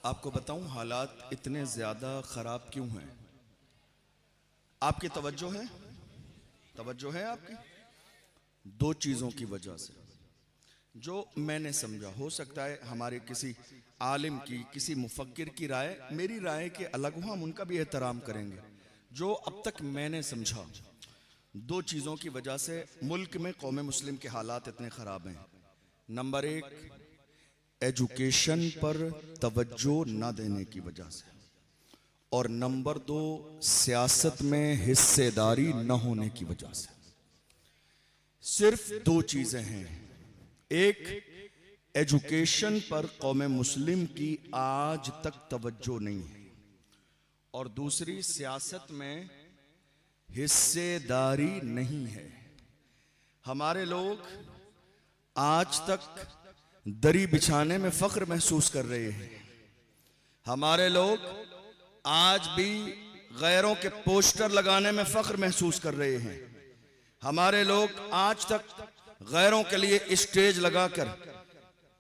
आपको बताऊं हालात इतने ज़्यादा ख़राब क्यों हैं? आपकी तवज्जो है आपकी दो चीज़ों की वजह से जो मैंने समझा। हो सकता है हमारे किसी आलिम की, किसी मुफक्किर की राय मेरी राय के अलग हो, हम उनका भी एहतराम करेंगे। जो अब तक मैंने समझा, दो चीज़ों की वजह से मुल्क में कौम मुस्लिम के हालात इतने ख़राब हैं। नंबर एक, एजुकेशन पर तवज्जो न देने की वजह से, और नंबर दो, सियासत में हिस्सेदारी न होने की वजह से। सिर्फ दो चीजें हैं। एक, एजुकेशन पर कौम मुस्लिम की आज तक तवज्जो नहीं है, और दूसरी, सियासत में हिस्सेदारी नहीं है। हमारे लोग आज तक दरी बिछाने में फख्र महसूस कर रहे हैं। हमारे लोग आज भी गैरों के पोस्टर लगाने में फख्र महसूस कर रहे हैं। हमारे लोग आज तक गैरों के लिए स्टेज लगाकर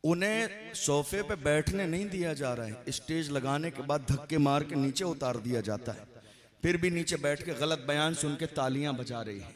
उन्हें सोफे पे बैठने नहीं दिया जा रहा है। स्टेज लगाने के बाद धक्के मार के नीचे उतार दिया जाता है, फिर भी नीचे बैठ के गलत बयान सुन के तालियां बजा रही हैं।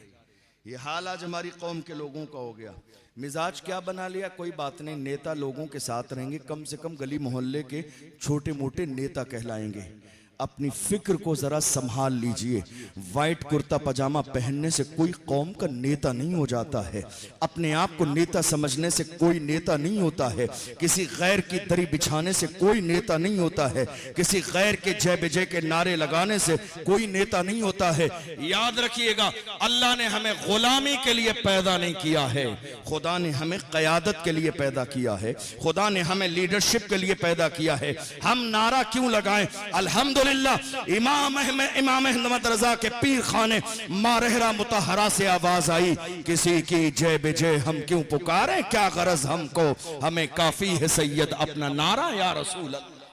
ये हाल आज हमारी कौम के लोगों का हो गया। मिजाज क्या बना लिया, कोई बात नहीं, नेता लोगों के साथ रहेंगे, कम से कम गली मोहल्ले के छोटे मोटे नेता कहलाएंगे। अपनी फिक्र को जरा संभाल लीजिए। वाइट कुर्ता पजामा पहनने से कोई कौम का नेता नहीं हो जाता है। अपने आप को नेता समझने से कोई नेता नहीं होता है। किसी गैर की दरी बिछाने से कोई नेता नहीं होता है। किसी गैर के जय विजय के नारे लगाने से कोई नेता नहीं होता है। याद रखिएगा, अल्लाह ने हमें गुलामी के लिए पैदा नहीं किया है, खुदा ने हमें क़यादत के लिए पैदा किया है। खुदा ने हमें लीडरशिप के लिए पैदा किया है। हम नारा क्यों लगाएं? अल्हम्दुलिल्लाह इमाम अहमद रजा के पीर खाने मारहरा मुतहरा से आवाज आई, किसी की जय विजय हम क्यों पुकारें, क्या गरज हमको, हमें काफी है सैयद अपना नारा या रसूल अल्लाह।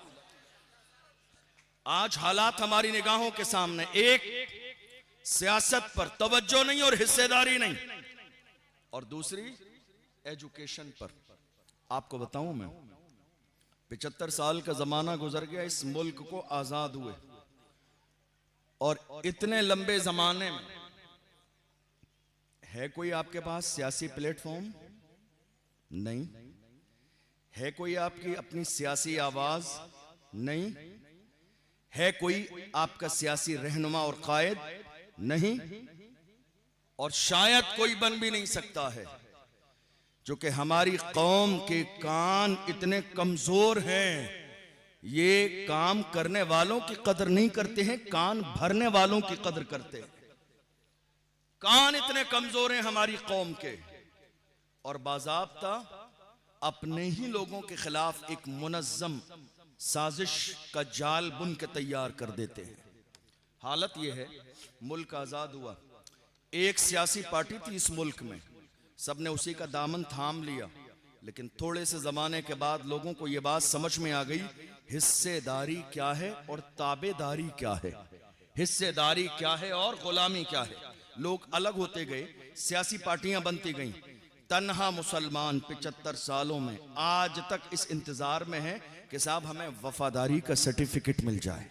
आज हालात हमारी निगाहों के सामने, एक, सियासत पर तवज्जो नहीं और हिस्सेदारी नहीं, और दूसरी, एजुकेशन पर। आपको बताऊं, मैं 75 साल का जमाना गुजर गया इस मुल्क को आजाद हुए, और इतने लंबे जमाने में है कोई आपके पास सियासी प्लेटफॉर्म? नहीं है। कोई आपकी अपनी सियासी आवाज? नहीं है। कोई आपका सियासी रहनुमा और कायद? नहीं, और शायद कोई बन भी नहीं सकता है, क्योंकि हमारी कौम के कान इतने कमजोर हैं। ये काम करने वालों की कदर नहीं करते हैं, कान भरने वालों की कदर करते हैं। कान इतने कमजोर हैं हमारी कौम के, और बाज़ाब्ता अपने ही लोगों के खिलाफ एक मुनज़्ज़म साजिश का जाल बुन के तैयार कर देते हैं। हालत यह है, मुल्क आजाद हुआ, एक सियासी पार्टी थी इस मुल्क में, सबने उसी का दामन थाम लिया, लेकिन थोड़े से जमाने के बाद लोगों को यह बात समझ में आ गई, हिस्सेदारी क्या है और ताबेदारी क्या है, हिस्सेदारी क्या है और गुलामी क्या है। लोग अलग होते गए, सियासी पार्टियां बनती गईं। तन्हा मुसलमान 75 सालों में आज तक इस इंतजार में है कि साहब हमें वफादारी का सर्टिफिकेट मिल जाए,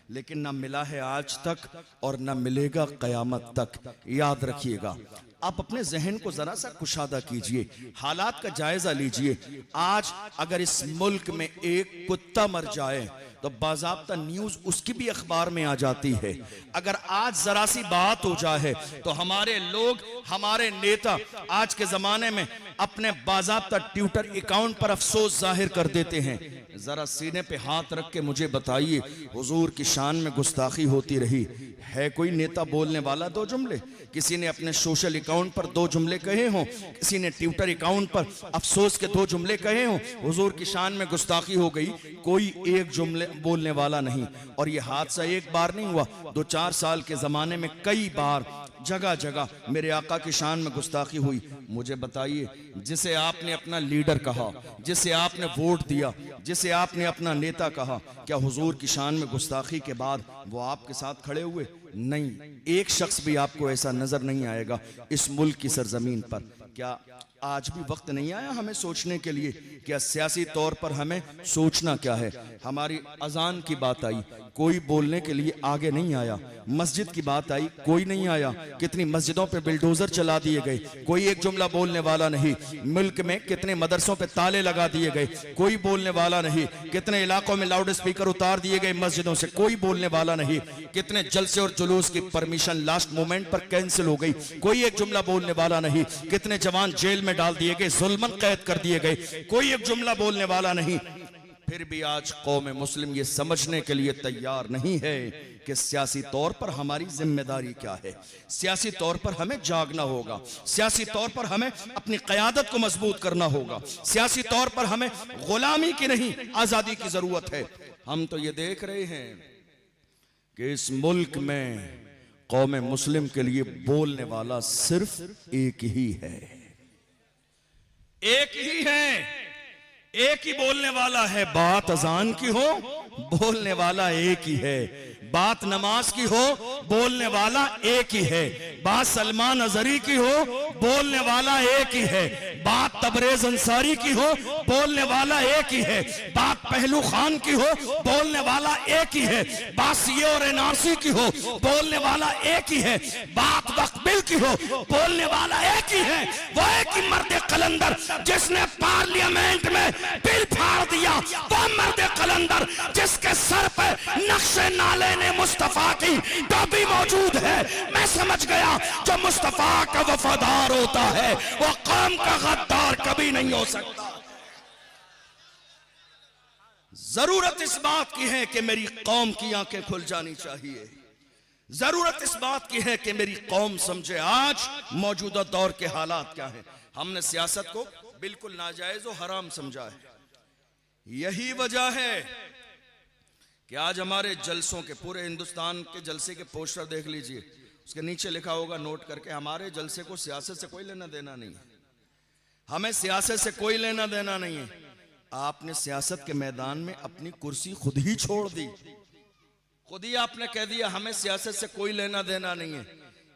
लेकिन ना मिला है आज तक और ना मिलेगा कयामत तक। याद रखिएगा, आप अपने जहन को जरा सा कुशादा कीजिए, हालात का जायजा लीजिए। आज अगर इस मुल्क में एक कुत्ता मर जाए तो बाज़ाब्ता न्यूज उसकी भी अखबार में आ जाती है। अगर आज जरा सी बात हो जाए तो हमारे लोग, हमारे नेता आज के जमाने में अपने बाज़ाब्ता ट्विटर अकाउंट पर अफसोस जाहिर कर देते हैं। जरा सीने पे हाथ रख के मुझे बताइए, हुजूर की शान में गुस्ताखी होती रही, है कोई नेता बोलने वाला दो जुमले? किसी ने अपने सोशल अकाउंट पर दो जुमले कहे हों, किसी ने ट्विटर अकाउंट पर अफसोस के दो जुमले कहे हों, हुजूर की शान में गुस्ताखी हो गई, कोई एक जुमले बोलने वाला नहीं। और ये हादसा एक बार नहीं हुआ, 2-4 साल के जमाने में कई बार जगह जगह मेरे आका की शान में गुस्ताखी हुई। मुझे बताइए, जिसे आपने अपना लीडर कहा, जिसे आपने वोट दिया, जिसे आपने अपना नेता कहा, क्या हुजूर की शान में गुस्ताखी के बाद वो आपके साथ खड़े हुए? नहीं, एक शख्स भी आपको ऐसा नजर नहीं आएगा इस मुल्क की सरजमीन पर। क्या आज भी वक्त नहीं आया हमें सोचने के लिए कि सियासी तौर पर हमें सोचना क्या है। हमारी अजान की बात आई, कोई बोलने के लिए आगे नहीं आया। मस्जिद की बात आई, कोई नहीं आया। कितनी मस्जिदों पे बिल्डोजर चला दिए गए, कोई एक जुमला बोलने वाला नहीं। मुल्क में कितने मदरसों पे ताले लगा दिए गए, कोई बोलने वाला नहीं। कितने इलाकों में लाउड स्पीकर उतार दिए गए मस्जिदों से, कोई बोलने वाला नहीं। कितने जलसे और जुलूस की परमिशन लास्ट मोमेंट पर कैंसिल हो गई, कोई एक जुमला बोलने वाला नहीं। कितने जवान जेल में डाल दिए गए, जुल्मन कैद कर दिए गए, कोई एक जुमला बोलने वाला नहीं। फिर भी आज कौम मुस्लिम ये समझने के लिए तैयार नहीं है कि सियासी तौर पर हमारी जिम्मेदारी क्या है। सियासी तौर पर हमें जागना होगा, सियासी तौर पर हमें अपनी क़यादत को मजबूत करना होगा, सियासी तौर पर हमें गुलामी की नहीं आजादी की जरूरत है। हम तो ये देख रहे हैं कि इस मुल्क में कौम मुस्लिम के लिए बोलने वाला सिर्फ एक ही है, एक ही है, एक ही बोलने वाला है। बात अजान की हो, बोलने वाला एक ही है। बात नमाज की हो, बोलने वाला एक ही है। बात सलमान अजहरी की हो, बोलने वाला एक ही है। बात तबरेज अंसारी की हो, बोलने वाला एक ही है। बात पहलू खान की हो, बोलने वाला एक ही है। बात सीए और एनआरसी की हो, बोलने वाला एक ही है। बात वक्फ बिल की हो, बोलने वाला एक ही है। वो एक ही मर्द कलंदर जिसने पार्लियामेंट में बिल फाड़ दिया, वो मर्द कलंदर जिसके सर पर नक्शे नाले ने मुस्तफा की टोपी मौजूद है। मैं समझ गया जो मुस्तफा का वफादार होता है वो कौम का गद्दार कभी नहीं हो सकता। जरूरत इस बात की है कि मेरी कौम की आंखें खुल जानी चाहिए। जरूरत इस बात की है कि मेरी कौम समझे आज मौजूदा दौर के हालात क्या हैं। हमने सियासत को बिल्कुल नाजायज और हराम समझा है। यही वजह है कि आज हमारे जलसों के, पूरे हिंदुस्तान के जलसे के पोस्टर देख लीजिए, उसके नीचे लिखा होगा नोट करके, हमारे जलसे को सियासत से कोई लेना देना नहीं है। हमें सियासत से कोई लेना देना नहीं है। आपने सियासत के मैदान में अपनी कुर्सी खुद ही छोड़ दी, खुद ही आपने कह दिया हमें सियासत से कोई लेना देना नहीं है।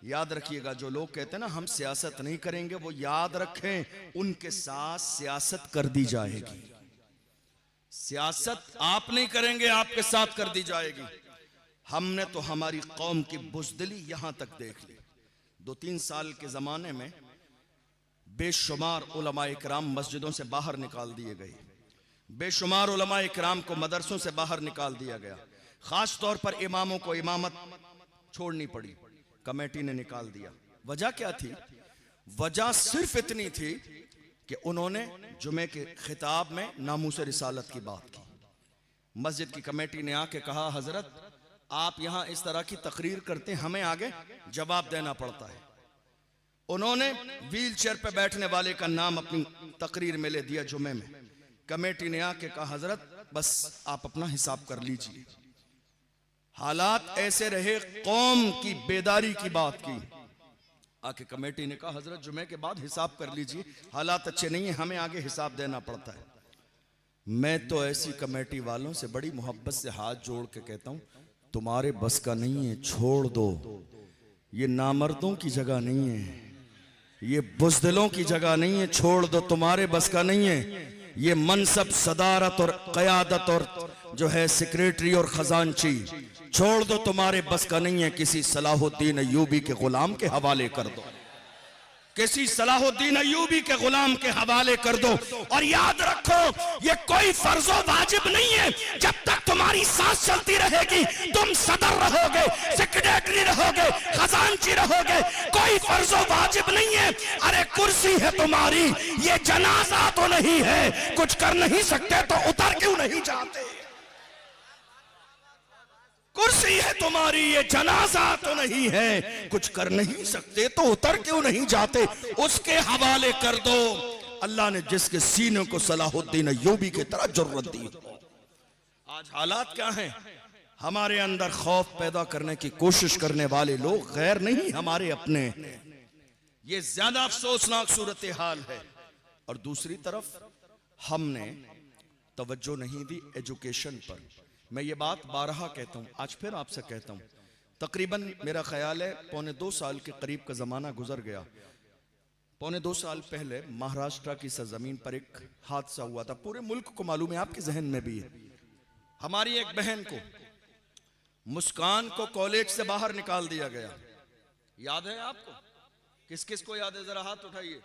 याद रखिएगा, जो लोग कहते हैं ना हम सियासत नहीं करेंगे, वो याद रखें उनके साथ सियासत कर दी जाएगी। सियासत आप नहीं करेंगे, आपके साथ कर दी जाएगी। हमने तो हमारी कौम की बुज़दिली यहां तक देख ली। 2-3 साल के जमाने में बेशुमार उलमाए इकराम मस्जिदों से बाहर निकाल दिए गए, बेशुमार उलमाए इकराम को मदरसों से बाहर निकाल दिया गया। खास तौर पर इमामों को इमामत छोड़नी पड़ी, कमेटी ने निकाल दिया। वजह क्या थी? वजह सिर्फ इतनी थी कि उन्होंने जुमे के खिताब में नामूस रिसालत की बात की। मस्जिद की कमेटी ने आके कहा, हजरत आप यहां इस तरह की तकरीर करते हैं, हमें आगे जवाब देना पड़ता है। उन्होंने व्हील चेयर पर बैठने वाले का नाम अपनी तकरीर में ले दिया जुमे में। कमेटी ने आके कहा, हजरत बस आप अपना हिसाब कर लीजिए। हालात ऐसे रहे, कौम की बेदारी की बात की। आके कमेटी ने कहा, हजरत जुमे के बाद हिसाब कर लीजिए, हालात अच्छे नहीं है, हमें आगे हिसाब देना पड़ता है। मैं तो ऐसी कमेटी वालों से बड़ी मोहब्बत से हाथ जोड़ के कहता हूं, तुम्हारे बस का नहीं है, छोड़ दो। ये नामर्दों की जगह नहीं है, ये बुज़दिलों की जगह नहीं है, छोड़ दो, तुम्हारे बस का नहीं है। ये मनसब, सदारत और क़यादत और जो है सेक्रेटरी और खजांची, छोड़ दो, तुम्हारे बस का नहीं है। किसी सलाहुद्दीन अय्यूबी के गुलाम के हवाले कर दो, किसी सलाहुद्दीन अय्यूबी के गुलाम के हवाले कर दो। और याद रखो, ये कोई फर्जो वाजिब नहीं है। जब तक तुम्हारी सांस चलती रहेगी, तुम सदर रहोगे, सेक्रेटरी रहोगे, खजांची रहोगे, कोई फर्जो वाजिब नहीं है। अरे कुर्सी है तुम्हारी, ये जनाजा तो नहीं है। कुछ कर नहीं सकते तो उतर क्यों नहीं जाते? कुर्सी है तुम्हारी, ये जनाजा तो नहीं है। कुछ कर नहीं सकते तो उतर क्यों नहीं जाते? उसके हवाले कर दो। अल्लाह ने जिसके सीने को सलाहुद्दीन अय्यूबी की तरह जरूरत दी हो। आज हालात क्या हैं? हमारे अंदर खौफ पैदा करने की कोशिश करने वाले लोग गैर नहीं, हमारे अपने। ये ज्यादा अफसोसनाक सूरत हाल है। और दूसरी तरफ हमने तवज्जो नहीं दी एजुकेशन पर। मैं ये बात बारहा कहता हूँ, आज फिर आपसे कहता हूँ। तकरीबन मेरा ख्याल है 1.25 साल के करीब का ज़माना गुजर गया। पौने 2 साल पहले महाराष्ट्र की सरजमीन पर एक हादसा हुआ था। पूरे मुल्क को मालूम है, आपके जहन में भी है। हमारी एक बहन को, मुस्कान को, कॉलेज से बाहर निकाल दिया गया। याद है आपको? किस किस को याद है? जरा हाथ उठाइए।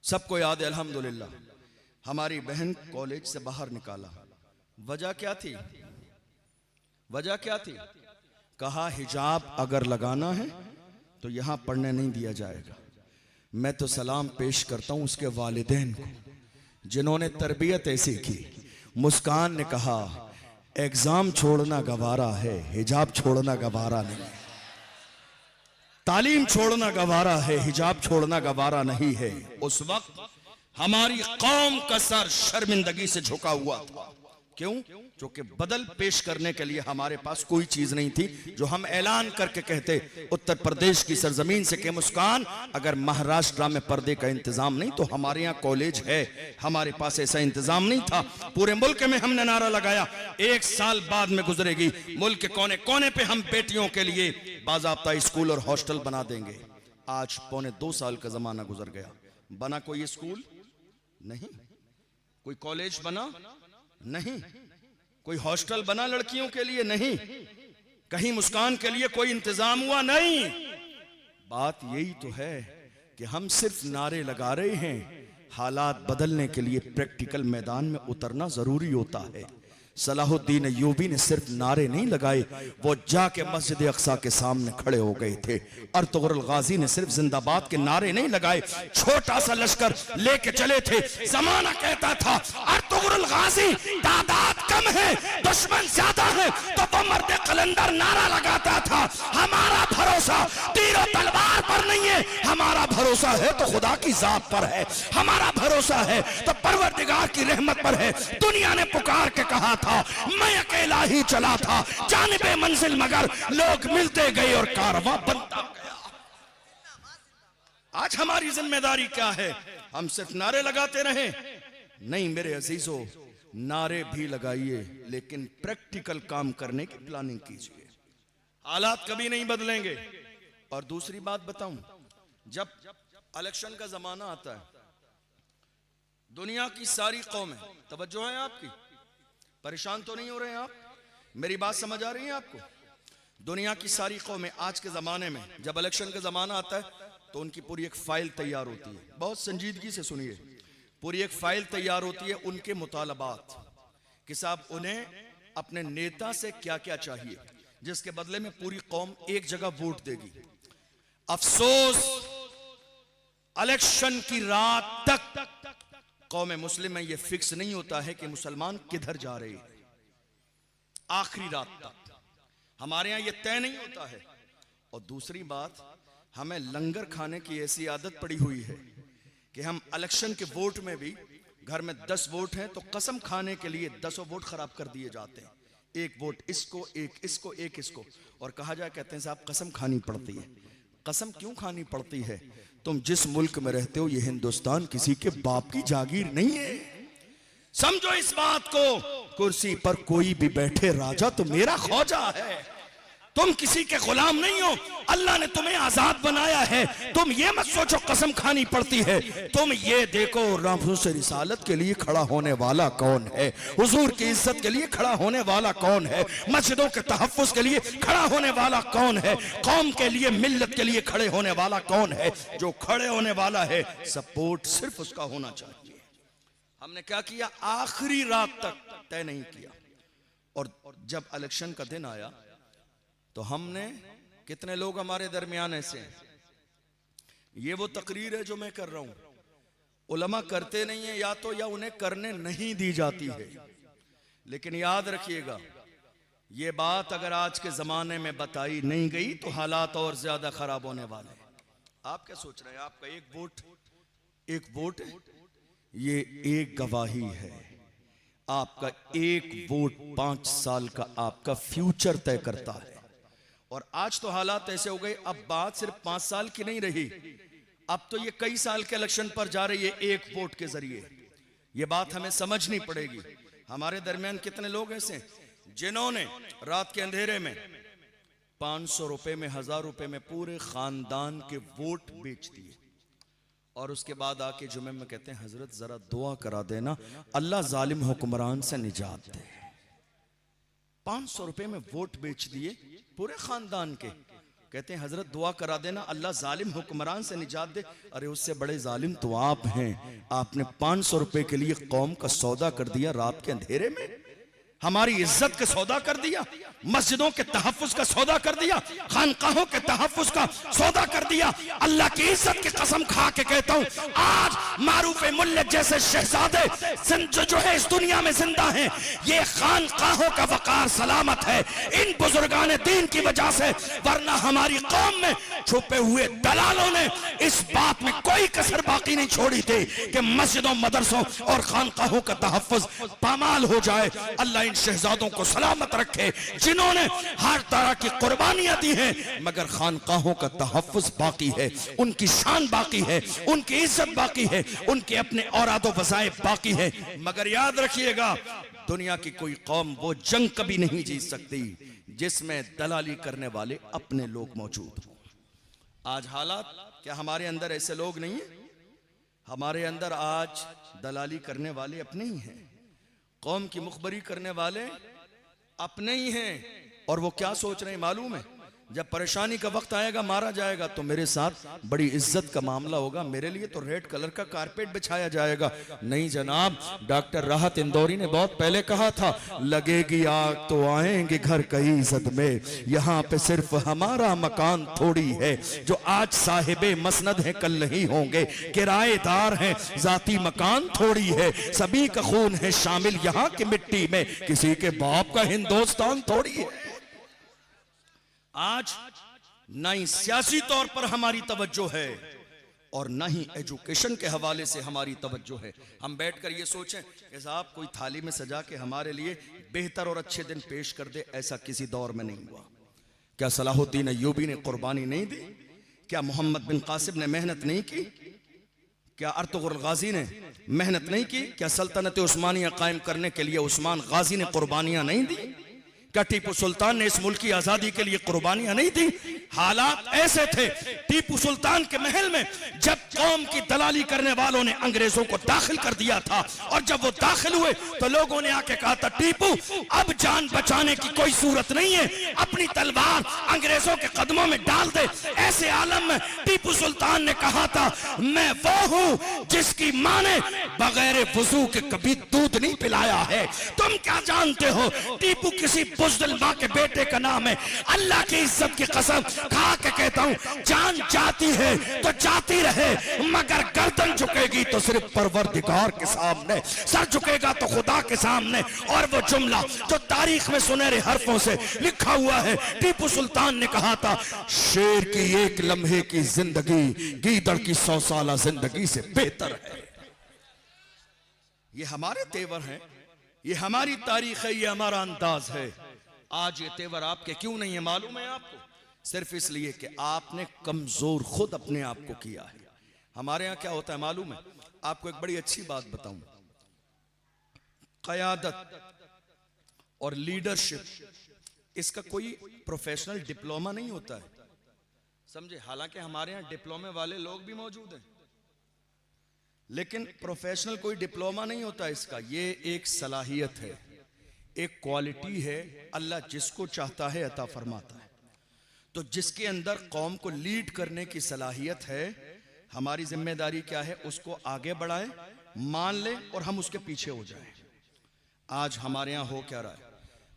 सबको याद है, अल्हम्दुलिल्लाह। हमारी बहन कॉलेज से बाहर निकाला। वजह क्या थी? वजह क्या थी? कहा हिजाब अगर लगाना है तो यहां पढ़ने नहीं दिया जाएगा। मैं तो सलाम पेश करता हूं उसके वालिदैन को जिन्होंने तरबियत ऐसी की। मुस्कान ने कहा एग्जाम छोड़ना गवारा है, हिजाब छोड़ना गवारा नहीं। तालीम छोड़ना गवारा है, हिजाब छोड़ना गवारा नहीं है। उस वक्त हमारी कौम का सर शर्मिंदगी से झुका हुआ था। क्यों? क्योंकि बदल पेश करने के लिए हमारे पास कोई चीज नहीं थी जो हम ऐलान करके कहते उत्तर प्रदेश की सरजमीन से कि मुस्कान, अगर महाराष्ट्र में पर्दे का इंतजाम नहीं तो हमारे यहाँ कॉलेज है। हमारे पास ऐसा इंतजाम नहीं था। पूरे मुल्क में हमने नारा लगाया 1 साल बाद में गुजरेगी, मुल्क के कोने कोने पे हम बेटियों के लिए बाज़ाब्ता स्कूल और हॉस्टल बना देंगे। आज पौने 2 साल का जमाना गुजर गया, बना कोई स्कूल नहीं, कोई कॉलेज बना नहीं, कोई हॉस्टल बना लड़कियों के लिए नहीं, कहीं मुस्कान के लिए कोई इंतजाम हुआ नहीं। बात यही तो है कि हम सिर्फ नारे लगा रहे हैं। हालात बदलने के लिए प्रैक्टिकल मैदान में उतरना जरूरी होता है। सलाहुद्दीन अय्यूबी ने सिर्फ नारे नहीं लगाए, वो जाके मस्जिद अक्सा के सामने खड़े हो गए थे। अर्तुगरुल गाजी ने सिर्फ जिंदाबाद के नारे नहीं लगाए, छोटा सा लश्कर लेके चले थे। जमाना कहता था अर्तुगरुल गाजी तादाद कम है, दुश्मन ज्यादा है, तो वो मर्द कलंदर नारा लगाता था हमारा भरोसा तीर और तलवार पर नहीं है, हमारा भरोसा है तो खुदा की जात पर है, हमारा भरोसा है तो परवरदिगार की रहमत पर है। दुनिया ने पुकार के कहा था मैं अकेला ही चला था जानिबे मंजिल, मगर लोग मिलते गए और कारवां बनता गया। आज हमारी जिम्मेदारी क्या है? हम सिर्फ नारे लगाते रहे? नहीं मेरे अजीजों, नारे भी लगाइए लेकिन प्रैक्टिकल काम करने की प्लानिंग कीजिए। हालात कभी नहीं बदलेंगे। और दूसरी बात बताऊं, जब इलेक्शन का जमाना आता है, दुनिया की सारी कौमें, तवज्जो है आपकी, परेशान तो नहीं हो रहे हैं आप? मेरी बात समझ आ रही है आपको? दुनिया की सारी कौमें आज के ज़माने में जब इलेक्शन का ज़माना आता है तो उनकी पूरी एक फाइल तैयार होती है। बहुत संजीदगी से सुनिए, पूरी एक फाइल तैयार होती है उनके मुतालबात कि साहब उन्हें अपने नेता से क्या क्या चाहिए, जिसके बदले में पूरी कौम एक जगह वोट देगी। अफसोस इलेक्शन की रात तक कौम मुस्लिम में यह फिक्स नहीं होता है कि मुसलमान किधर जा रहे हैं। आखिरी रात तक हमारे यहां यह तय नहीं होता है। और दूसरी बात, हमें लंगर खाने की ऐसी आदत पड़ी हुई है कि हम इलेक्शन के वोट में भी, घर में 10 वोट हैं तो कसम खाने के लिए 10 वोट खराब कर दिए जाते हैं। एक वोट इसको, एक इसको, एक इसको, और कहा जाए कहते हैं साहब कसम खानी पड़ती है। कसम क्यों खानी पड़ती है? तुम जिस मुल्क में रहते हो, ये हिंदुस्तान किसी के बाप की जागीर नहीं है। समझो इस बात को। कुर्सी पर कोई भी बैठे राजा तो मेरा ख्वाजा है, तुम किसी के गुलाम नहीं हो। अल्लाह ने तुम्हें आजाद बनाया है। तुम ये मत सोचो कसम खानी पड़ती है। तुम ये देखो राफूस रिसालत के लिए खड़ा होने वाला कौन है, हुजूर की इज्जत के लिए खड़ा होने वाला कौन है, मस्जिदों के तहफ्फुज के लिए खड़ा होने वाला कौन है, कौम के लिए, मिल्लत के लिए खड़े होने वाला कौन है। जो खड़े होने वाला है, सपोर्ट सिर्फ उसका होना चाहिए। हमने क्या किया? आखिरी रात तक तय नहीं किया। और जब इलेक्शन का दिन आया तो हमने, कितने लोग हमारे दरमियान ऐसे हैं, ये वो तकरीर है जो मैं कर रहा हूं, उलमा करते नहीं है या तो, या उन्हें करने नहीं दी जाती है। लेकिन याद रखिएगा, ये बात अगर आज के जमाने में बताई नहीं गई तो हालात और ज्यादा खराब होने वाले हैं। आप क्या सोच रहे हैं? आपका एक वोट ये एक गवाही है। आपका एक वोट 5 साल का आपका फ्यूचर तय करता है। और आज तो हालात ऐसे हो गए, अब बात सिर्फ 5 साल की नहीं रही, अब तो ये कई साल के इलेक्शन पर जा रही है एक वोट के जरिए। ये बात हमें समझनी पड़ेगी। हमारे दरमियान कितने लोग ऐसे जिन्होंने रात के अंधेरे में 500 रुपए में, 1000 रुपए में पूरे खानदान के वोट बेच दिए। और उसके बाद आके जुमे में कहते हैं हजरत जरा दुआ करा देना अल्लाह जालिम हुक्मरान से निजात दे। 500 रुपए में वोट बेच दिए पूरे खानदान के, कहते हैं हजरत दुआ करा देना अल्लाह जालिम हुक्मरान से निजात दे। अरे उससे बड़े जालिम तो आप हैं, आपने 500 रुपए के लिए कौम का सौदा कर दिया, रात के अंधेरे में हमारी इज्जत का सौदा कर दिया, मस्जिदों के तहफ्फुज का सौदा कर दिया, खानकाहों के तहफ्फुज का सौदा कर दिया। अल्लाह की इज्जत की कसम खा के कहता हूं, आज मारूफ मुल्क जैसे शहजादे जो है इस दुनिया में जिंदा हैं, ये खानकाहों का वकार सलामत है इन बुजुर्गान दीन की वजह से, वरना हमारी कौम में छुपे हुए दलालों ने इस बात में कोई कसर बाकी नहीं छोड़ी थी कि मस्जिदों मदरसों और खानकाहों का तहफ्फुज पामाल हो जाए। अल्लाह इन शहजादों को सलामत रखे जिन्होंने हर तरह की कुर्बानियां दी हैं, मगर खानकाहों का तहफ्फुज बाकी है, उनकी शान बाकी है, उनकी इज्जत बाकी है, उनके अपने औरादो वज़ाइफ बाकी है। मगर याद रखिएगा, दुनिया की कोई कौम वो जंग कभी नहीं जीत सकती जिसमें दलाली करने वाले अपने लोग मौजूद हों। आज हालात क्या हमारे अंदर ऐसे लोग नहीं है? हमारे अंदर आज दलाली करने वाले अपने ही हैं, कौम की मुखबरी करने वाले अपने ही हैं। और वो क्या सोच रहे हैं मालूम है? जब परेशानी का वक्त आएगा, मारा जाएगा, तो मेरे साथ बड़ी इज्जत का मामला होगा, मेरे लिए तो रेड कलर का कारपेट बिछाया जाएगा। नहीं जनाब, डॉक्टर राहत इंदौरी ने बहुत पहले कहा था, लगेगी आग तो आएंगे घर कई इज्जत में, यहाँ पे सिर्फ हमारा मकान थोड़ी है, जो आज साहिबे मसनद है कल नहीं होंगे, किराएदार हैं जाती मकान थोड़ी है, सभी का खून है शामिल यहाँ की मिट्टी में, किसी के बाप का हिंदुस्तान थोड़ी है। आज ना ही सियासी तौर पर हमारी तवज्जो है और ना ही एजुकेशन के हवाले से हमारी तवज्जो है। हम बैठकर ये सोचें कि साहब कोई थाली में सजा के हमारे लिए बेहतर और अच्छे दिन पेश कर दे, ऐसा किसी दौर में नहीं हुआ। क्या सलाहुद्दीन अय्यूबी ने कुर्बानी नहीं दी? क्या मोहम्मद बिन कासिम ने मेहनत नहीं की? क्या अर्तुगरुल गाजी ने मेहनत नहीं की? क्या सल्तनत उस्मानिया कायम करने के लिए उस्मान गाजी ने कुर्बानियां नहीं दी? क्या टीपू सुल्तान ने इस मुल्क की आजादी के लिए कुर्बानियां नहीं दी? हालात ऐसे थे टीपू सुल्तान के महल में, जब कौम की दलाली करने वालों ने अंग्रेजों को दाखिल कर दिया था, और जब वो दाखिल हुए तो लोगों ने आके कहा था, टीपू अब जान बचाने की कोई सूरत नहीं है, अपनी तलवार अंग्रेजों के कदमों में डाल दे। ऐसे आलम में टीपू सुल्तान ने कहा था, मैं वो हूं जिसकी मां ने बगैर वुजू के कभी दूध नहीं पिलाया है। तुम क्या जानते हो? टीपू किसी बुज़दिल मां के बेटे का नाम है। अल्लाह की इज्जत की कसम खा के कहता हूं, जान जाती है तो जाती रहे, मगर गर्दन झुकेगी तो सिर्फ परवरदिगार के सामने, सर झुकेगा तो खुदा के सामने। और वो जुमला जो तारीख में सुनहरे हरफों से लिखा हुआ है, टीपू सुल्तान ने कहा था, शेर की एक लम्हे की जिंदगी गीदड़ की 100 साला जिंदगी से बेहतर है। ये हमारे तेवर हैं, ये हमारी तारीख है, ये हमारा अंदाज है। आज ये तेवर आपके क्यों नहीं है मालूम है आपको? सिर्फ इसलिए कि आपने कमजोर खुद अपने आप को किया है। हमारे यहां क्या होता है मालूम है? आपको एक बड़ी अच्छी बात बताऊं, क़यादत और लीडरशिप इसका कोई प्रोफेशनल डिप्लोमा नहीं होता है, समझे? हालांकि हमारे यहां डिप्लोमे वाले लोग भी मौजूद हैं, लेकिन प्रोफेशनल कोई डिप्लोमा नहीं होता इसका। ये एक सलाहियत है, एक क्वालिटी है, अल्लाह जिसको चाहता है अता फरमाता है। तो जिसके अंदर कौम को लीड करने की सलाहियत है, हमारी जिम्मेदारी क्या है? उसको आगे बढ़ाएं, मान ले और हम उसके पीछे हो जाएं। आज हमारे यहाँ हो क्या रहा है?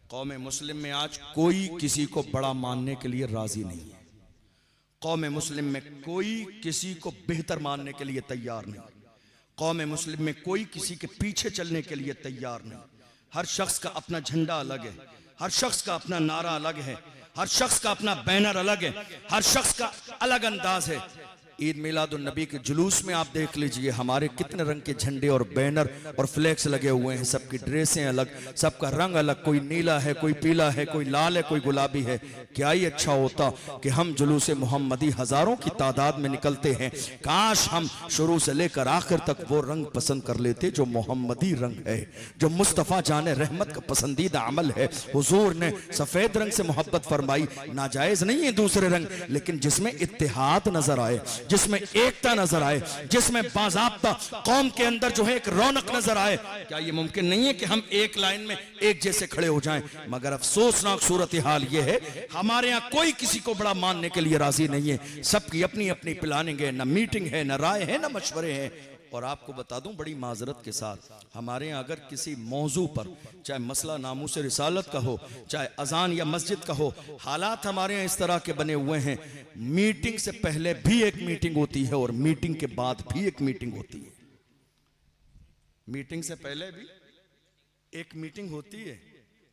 कौम मुस्लिम में आज कोई किसी को बड़ा मानने के लिए राजी नहीं है। कौम मुस्लिम में कोई किसी को बेहतर मानने के लिए तैयार नहीं। कौम मुस्लिम में कोई किसी के पीछे चलने के लिए तैयार नहीं। हर शख्स का अपना झंडा अलग है, हर शख्स का अपना नारा अलग है, हर शख्स का अपना बैनर अलग है, हर शख्स का अलग अंदाज है। ईद मिलादुन नबी के जुलूस में आप देख लीजिए हमारे कितने रंग के झंडे और बैनर और फ्लैक्स लगे हुए हैं, सबकी ड्रेसें अलग, सबका रंग अलग, कोई नीला है, कोई पीला है, कोई लाल है, कोई गुलाबी है। क्या ही अच्छा होता कि हम जुलूस मोहम्मदी हजारों की तादाद में निकलते हैं, काश हम शुरू से लेकर आखिर तक वो रंग पसंद कर लेते जो मोहम्मदी रंग है, जो मुस्तफ़ा जाने रहमत का पसंदीदा अमल है। हुजूर ने सफेद रंग से मोहब्बत फरमाई, नाजायज नहीं है दूसरे रंग, लेकिन जिसमें इत्तेहाद नजर आए, जिसमें एकता नजर आए, जिसमें बाज़ाब्ता कौम के अंदर जो है एक रौनक नजर आए। क्या ये मुमकिन नहीं है कि हम एक लाइन में एक जैसे खड़े हो जाएं? मगर अफसोसनाक सूरत हाल ये है, हमारे यहाँ कोई किसी को बड़ा मानने के लिए राजी नहीं है। सबकी अपनी अपनी प्लानिंग है, ना मीटिंग है, ना राय है, ना मशवरे हैं। और आपको बता दूं बड़ी माजरत के साथ, हमारे यहाँ अगर किसी मौजू पर, चाहे मसला नामूस रिसालत का हो, चाहे अजान या मस्जिद का हो, हालात हमारे यहाँ इस तरह के बने हुए हैं, मीटिंग से पहले भी एक मीटिंग होती है और मीटिंग के बाद भी एक मीटिंग होती है। मीटिंग से पहले भी एक मीटिंग होती है,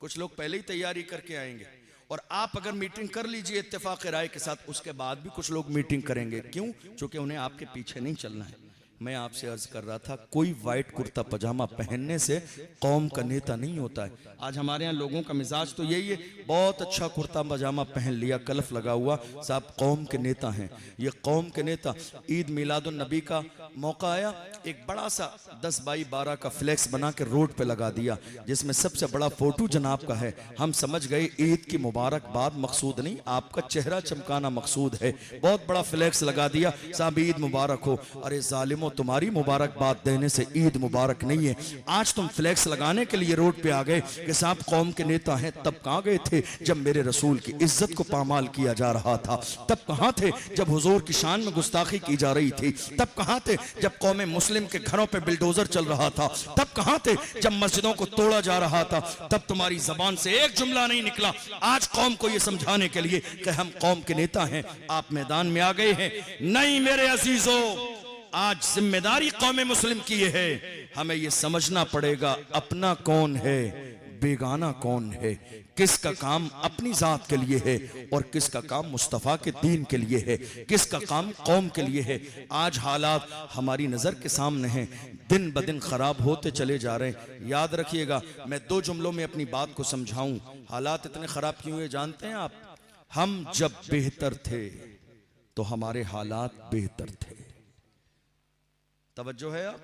कुछ लोग पहले ही तैयारी करके आएंगे, और आप अगर मीटिंग कर लीजिए इत्तेफाक राय के साथ, उसके बाद भी कुछ लोग मीटिंग करेंगे। क्यों? क्योंकि उन्हें आपके पीछे नहीं चलना है। मैं आपसे अर्ज कर रहा था, कोई वाइट कुर्ता पजामा पहनने से कौम का नेता नहीं होता है। आज हमारे यहाँ लोगों का मिजाज तो यही है, बहुत अच्छा कुर्ता पजामा पहन लिया, कलफ लगा हुआ, साहब कौम के नेता हैं। ये कौम के नेता, ईद मिलादुन नबी का मौका आया, एक बड़ा सा 10 बाई 12 का फ्लेक्स बना के रोड पे लगा दिया, जिसमें सबसे बड़ा फोटो जनाब का है। हम समझ गए ईद की मुबारकबाद मकसूद नहीं, आपका चेहरा चमकाना मकसूद है। बहुत बड़ा फ्लेक्स लगा दिया, साहब ईद मुबारक हो। अरे जालिमो, तुम्हारी मुबारकबाद देने से ईद मुबारक नहीं है। आज तुम फ्लेक्स लगाने के लिए रोड पे आ गए कि साहब कौम के नेता हैं। तब कहां गए थे जब मेरे रसूल की इज्जत को पामाल किया जा रहा था? तब कहां थे जब हुजूर की शान में गुस्ताखी की जा रही थी? तब कहां थे जब कौम मुस्लिम के घरों पे बिल्डोजर चल रहा था? तब कहां थे जब मस्जिदों को तोड़ा जा रहा था? तब तुम्हारी जबान से एक जुमला नहीं निकला आज कौम को यह समझाने के लिए कि हम कौम के नेता हैं। आप मैदान में आ गए हैं। नहीं मेरे अजीजों, आज जिम्मेदारी कौम मुस्लिम की है। हमें यह समझना पड़ेगा अपना कौन है, बेगाना कौन है, किसका काम अपनी जात के लिए है और किसका काम मुस्तफा के दीन के लिए है, किसका काम कौम के लिए है। आज हालात हमारी नजर के सामने हैं, दिन ब दिन खराब होते चले जा रहे हैं। याद रखिएगा, मैं 2 जुमलों में अपनी बात को समझाऊं। हालात इतने खराब क्यों है जानते हैं आप? हम जब बेहतर थे तो हमारे हालात बेहतर थे। तवज्जो है आप?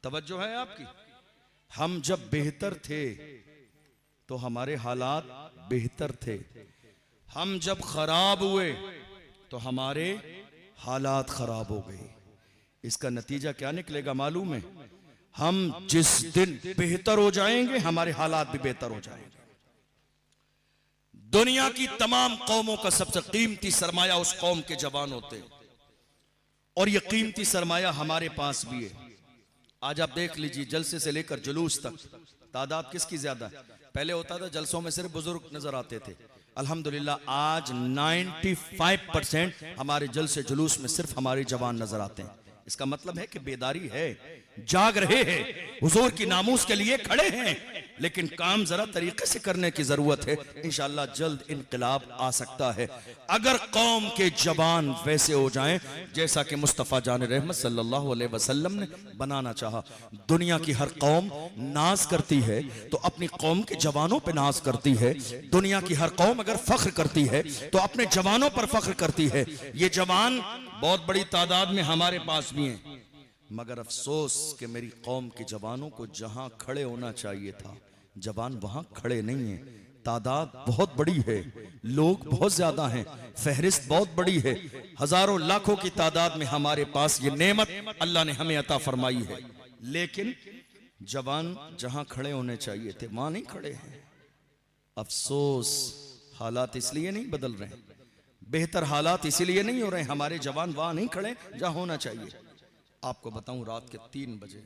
तवज्जो है आपकी? हम जब बेहतर थे तो हमारे हालात बेहतर थे। हम जब खराब हुए तो हमारे हालात खराब हो गए। इसका नतीजा क्या निकलेगा मालूम है? हम जिस दिन बेहतर हो जाएंगे हमारे हालात भी बेहतर हो जाएंगे। दुनिया की तमाम कौमों का सबसे कीमती सरमाया उस कौम के जवान होते हैं, और यह कीमती सरमाया हमारे पास भी है। आज आप देख लीजिए, जलसे से लेकर जुलूस तक तादाद किसकी ज्यादा है? पहले होता था जलसों में सिर्फ बुजुर्ग नजर आते थे। अल्हम्दुलिल्लाह आज 95% हमारे जलसे जुलूस में सिर्फ हमारे जवान नजर आते हैं। इसका मतलब है कि बेदारी है, जाग रहे हैं, हुजूर की नामूस के लिए खड़े हैं, लेकिन काम जरा तरीके से करने की जरूरत है। इंशाअल्लाह जल्द इनकलाब आ सकता है अगर कौम के जवान वैसे हो जाएं जैसा कि मुस्तफ़ा जान रहमत सल्लल्लाहु अलैहि वसल्लम ने बनाना चाहा। दुनिया की हर कौम नाज करती है तो अपनी कौम के जवानों पे नाज करती है। दुनिया की हर कौम अगर फख्र करती है तो अपने जवानों पर फख्र करती है। ये जवान बहुत बड़ी तादाद में हमारे पास भी हैं, मगर अफसोस कि मेरी कौम के जवानों को जहां खड़े होना चाहिए था जवान वहां खड़े नहीं हैं। तादाद बहुत बड़ी है, लोग बहुत ज्यादा हैं, फहरिस्त बहुत बड़ी है, हजारों लाखों की तादाद में हमारे पास ये नेमत अल्लाह ने हमें अता फरमाई है, लेकिन जवान जहां खड़े होने चाहिए थे वहां नहीं खड़े हैं। अफसोस हालात इसलिए नहीं बदल रहे, बेहतर हालात इसीलिए नहीं हो रहे, हमारे जवान वहां नहीं खड़े जहां होना चाहिए। आपको बताऊं, रात के 3 बजे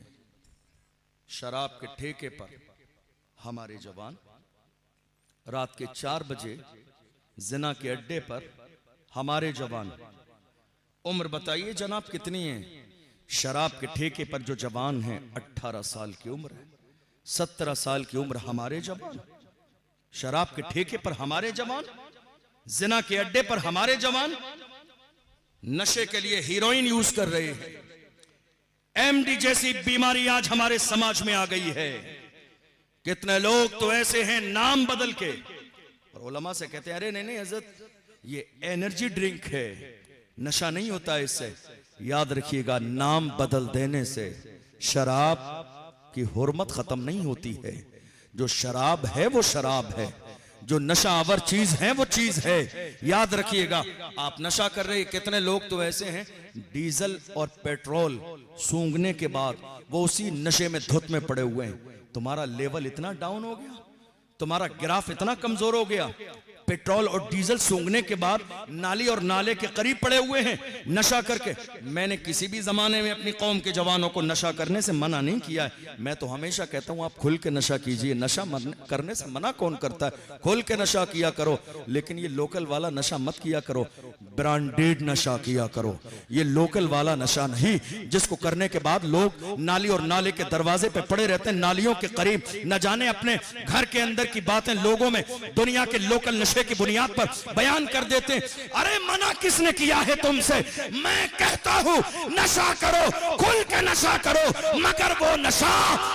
शराब के ठेके पर हमारे जवान, रात के 4 बजे जिना के अड्डे पर हमारे जवान। उम्र बताइए जनाब कितनी है? शराब के ठेके पर जो जवान हैं 18 साल की उम्र है, 17 साल की उम्र हमारे जवान। शराब के ठेके पर हमारे जवान, जिना के अड्डे पर हमारे जवान, नशे के लिए हीरोइन यूज कर रहे हैं। एमडी जैसी बीमारी आज हमारे समाज में आ गई है। कितने लोग तो ऐसे हैं नाम बदल के, और उलमा से कहते हैं अरे नहीं नहीं हजरत ये एनर्जी ड्रिंक है, नशा नहीं होता इससे। याद रखिएगा, नाम बदल देने से शराब की हुर्मत खत्म नहीं होती है। जो शराब है वो शराब है, जो नशा आवर चीज है वो चीज है, याद रखिएगा। आप नशा कर रहे, कितने लोग तो ऐसे हैं डीजल और पेट्रोल सूंघने के बाद वो उसी नशे में धुत में पड़े हुए हैं। तुम्हारा लेवल इतना डाउन हो गया, तुम्हारा ग्राफ इतना कमजोर हो गया, पेट्रोल और डीजल सूंघने के बाद नाली और नाले के करीब पड़े हुए हैं नशा करके। मैंने किसी भी जमाने में अपनी कौम के जवानों को नशा करने से मना नहीं किया है। मैं तो हमेशा कहता हूं आप खुल के नशा कीजिए, नशा करने से मना कौन करता है, खुल के नशा किया करो। लेकिन ये लोकल वाला नशा मत किया करो, ब्रांडेड नशा किया करो। ये लोकल वाला नशा नहीं जिसको करने के बाद लोग नाली और नाले के दरवाजे पे पड़े रहते हैं, नालियों के करीब, न जाने अपने घर के अंदर की बातें लोगों में दुनिया के लोकल नशे की बुनियाद पर बयान कर देते हैं। अरे मना किसने किया है तुमसे? मैं कहता हूं नशा करो, खुल के नशा करो, मगर वो नशा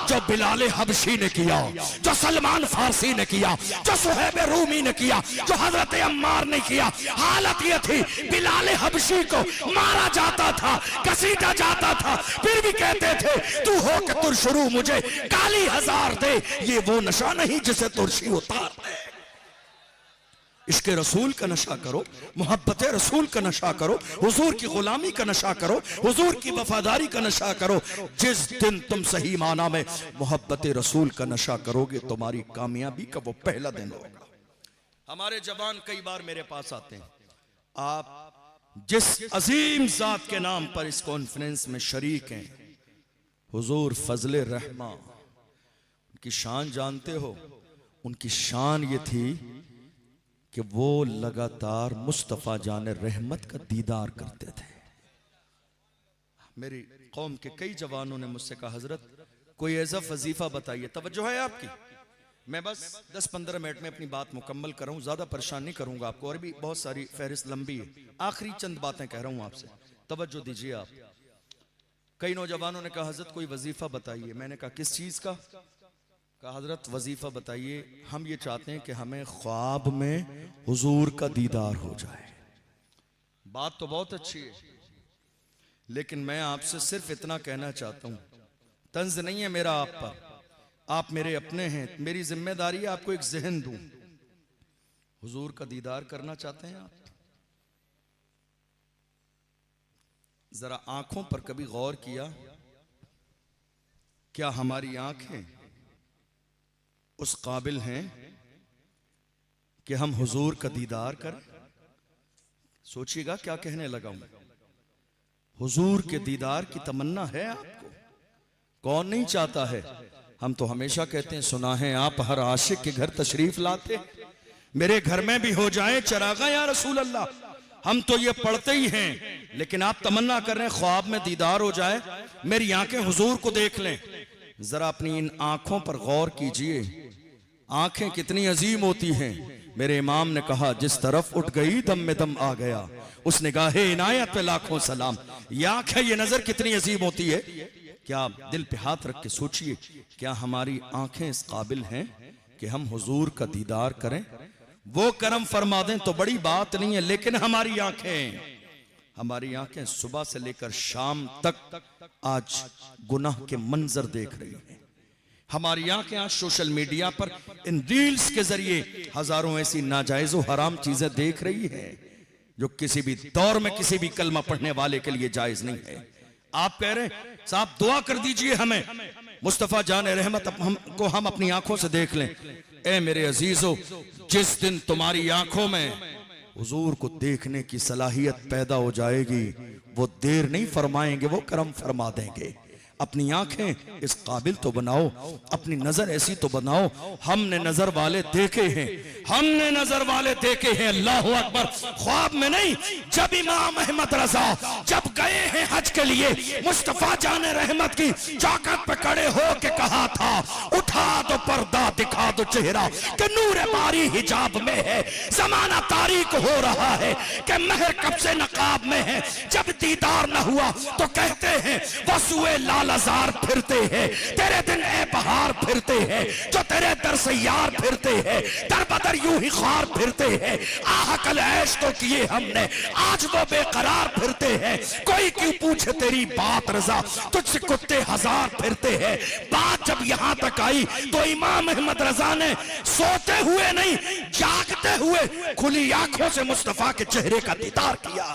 जो बिलाल हबशी ने किया, जो सलमान फारसी ने किया, जो सुहैब रूमी ने किया, जो हजरत अम्मार ने किया। हालत ये थी बिलाल हबशी को मारा जाता था, घसीटा जाता था, फिर भी कहते थे तू हो के तुरशुरू मुझे काली हजार दे। ये वो नशा नहीं जिसे तुरशी उतार दे। इश्क रसूल का नशा करो, मोहब्बत रसूल का नशा करो, हुजूर की गुलामी का नशा करो, हुजूर की वफादारी का नशा करो। जिस दिन तुम सही माना में मोहब्बत रसूल का नशा करोगे, तुम्हारी कामयाबी का वो पहला दिन होगा। हमारे जवान कई बार मेरे पास आते हैं, आप जिस अजीम जात के नाम पर इस कॉन्फ्रेंस में शरीक हैं, हुजूर फजले रहमा, उनकी शान जानते हो? उनकी शान ये थी कि वो लगातार मुस्तफा जान रहमत का दीदार करते थे। मेरी कौम के कई जवानों ने मुझसे कहा हजरत कोई ऐसा वजीफा बताइए। तवज्जो है आपकी? मैं बस 10-15 मिनट में अपनी बात मुकम्मल कर रहा हूं, ज्यादा परेशान नहीं करूंगा आपको, और भी बहुत सारी फहरिस्त लंबी है। आखिरी चंद बातें कह रहा हूं आपसे, तवज्जो दीजिए आप। कई नौजवानों ने कहा हजरत कोई वजीफा बताइए। मैंने कहा किस चीज का? कहा हजरत वजीफा बताइए, हम ये चाहते हैं कि हमें ख्वाब में हुजूर का दीदार हो जाए। बात तो बहुत अच्छी है, लेकिन मैं आपसे सिर्फ इतना कहना चाहता हूं, तंज नहीं है मेरा आप पर, आप मेरे अपने हैं, मेरी जिम्मेदारी है आपको एक जहन दूं। हुजूर का दीदार करना चाहते हैं आप? जरा आंखों पर कभी गौर किया? क्या हमारी आंखें उस काबिल हैं कि हम हुजूर का दीदार करें? सोचिएगा क्या कहने लगा हूं। हुजूर के दीदार की तमन्ना है आपको? कौन नहीं चाहता है? हम तो हमेशा कहते हैं, सुना है आप हर आशिक के घर तशरीफ लाते, मेरे घर में भी हो जाए चरागा या रसूल अल्लाह। हम तो ये पढ़ते ही हैं, लेकिन आप तमन्ना कर रहे हैं ख्वाब में दीदार हो जाए, मेरी आंखें हुजूर को देख लें। जरा अपनी इन आंखों पर गौर कीजिए, आंखें कितनी अजीम होती हैं। मेरे इमाम ने कहा जिस तरफ उठ गई दम में दम आ गया, उस निगाहे इनायत पे लाखों सलाम। ये आंख है, ये नजर कितनी अजीम होती है। क्या दिल पे हाथ रख के सोचिए, क्या हमारी आंखें इस काबिल हैं कि हम हुजूर का दीदार करें? वो करम फरमा दें तो बड़ी बात नहीं है, लेकिन हमारी आंखें सुबह से लेकर शाम तक आज गुनाह के मंजर देख रही हैं। हमारी आंखें आज सोशल मीडिया पर इन रील्स के जरिए हजारों ऐसी नाजायज और हराम चीजें देख रही है जो किसी भी दौर में किसी भी कलमा पढ़ने वाले के लिए जायज नहीं है। आप कह रहे हैं साहब दुआ कर दीजिए हमें, मुस्तफा जान रहमत हमको हम अपनी आंखों से देख लें। ए मेरे अजीजों, जिस दिन तुम्हारी आंखों में हुजूर को देखने की सलाहियत पैदा हो जाएगी, वो देर नहीं फरमाएंगे, वो करम फरमा देंगे। अपनी आंखें इस काबिल तो बनाओ, अपनी नजर ऐसी तो बनाओ। हमने नजर वाले देखे हैं, हमने नजर वाले देखे हैं, अल्लाह अकबर, ख्वाब में नहीं। जब इमाम अहमद रजा जब गए हैं हज के लिए, मुस्तफा जाने रहमत की चौखट पे खड़े हो के कहा था उठा दो पर्दा, दिखा दो चेहरा कि नूर बारी हिजाब में है, जमाना तारीक हो रहा है कि महर कब से नकाब में है। जब दीदार न हुआ तो कहते हैं वसुए लाल हजार फिरते हैं, तेरे दिन ए बहार फिरते हैं, जो तेरे दर से यार फिरते हैं, दर बदर यूं ही ख्वार फिरते हैं। आह कल ऐश तो किए हमने, आज वो बेकरार फिरते हैं। कोई क्यों पूछे तेरी बात रजा, तुझसे कुत्ते हजार फिरते हैं। बात जब यहां तक आई तो इमाम अहमद रजा ने सोते हुए नहीं जागते हुए खुली आंखों से मुस्तफा के चेहरे का दीदार किया।